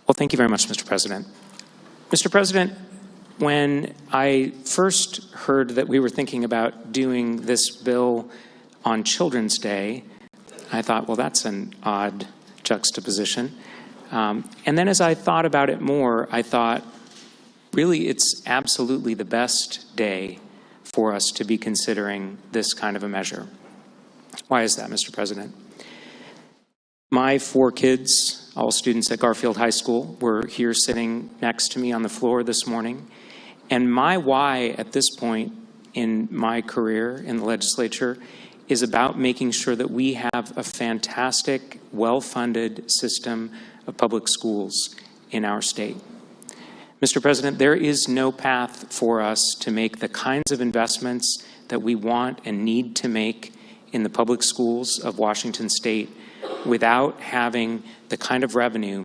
Well, thank you very much, Mr. President. Mr. President, when I first heard that we were thinking about doing this bill on Children's Day, I thought, well, that's an odd juxtaposition. And then as I thought about it more, I thought, really, it's absolutely the best day for us to be considering this kind of a measure. Why is that, Mr. President? My 4 kids, all students at Garfield High School, were here sitting next to me on the floor this morning. And my why at this point in my career in the legislature is about making sure that we have a fantastic, well-funded system of public schools in our state. Mr. President, there is no path for us to make the kinds of investments that we want and need to make in the public schools of Washington State without having the kind of revenue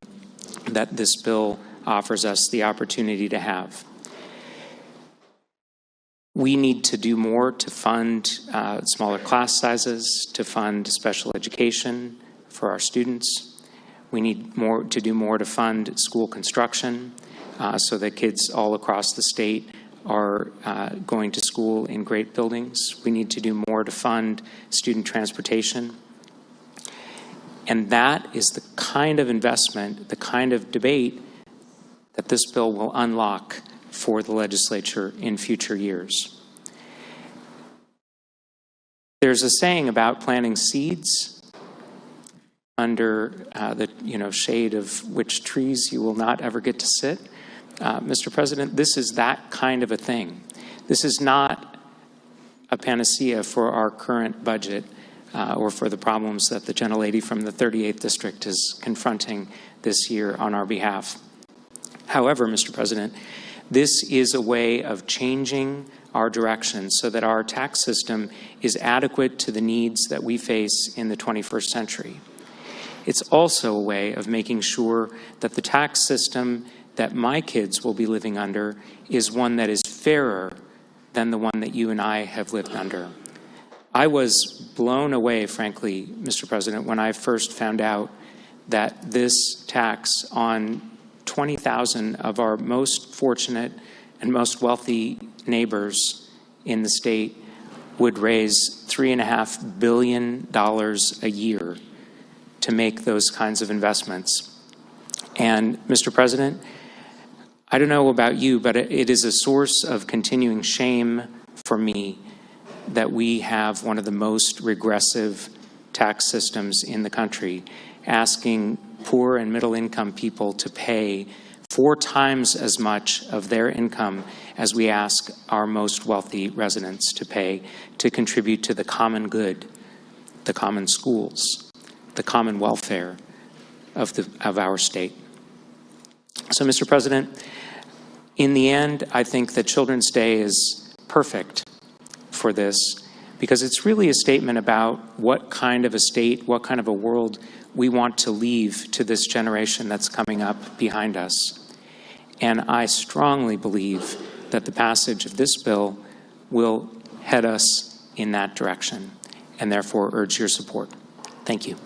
that this bill offers us the opportunity to have. We need to do more to fund smaller class sizes, to fund special education for our students. We need to do more to fund school construction so that kids all across the state are going to school in great buildings. We need to do more to fund student transportation. And that is the kind of investment, the kind of debate that this bill will unlock for the legislature in future years. There's a saying about planting seeds under the shade of which trees you will not ever get to sit. Mr. President, this is that kind of a thing. This is not a panacea for our current budget or for the problems that the gentlelady from the 38th District is confronting this year on our behalf. However, Mr. President, this is a way of changing our direction so that our tax system is adequate to the needs that we face in the 21st century. It's also a way of making sure that the tax system that my kids will be living under is one that is fairer than the one that you and I have lived under. I was blown away, frankly, Mr. President, when I first found out that this tax on 20,000 of our most fortunate and most wealthy neighbors in the state would raise $3.5 billion a year to make those kinds of investments. And Mr. President, I don't know about you, but it is a source of continuing shame for me that we have one of the most regressive tax systems in the country, asking poor and middle income people to pay 4 times as much of their income as we ask our most wealthy residents to pay to contribute to the common good, the common schools, the common welfare of our state. So, Mr. President, in the end, I think that Children's Day is perfect for this because it's really a statement about what kind of a state, what kind of a world we want to leave to this generation that's coming up behind us. And I strongly believe that the passage of this bill will head us in that direction and therefore urge your support. Thank you.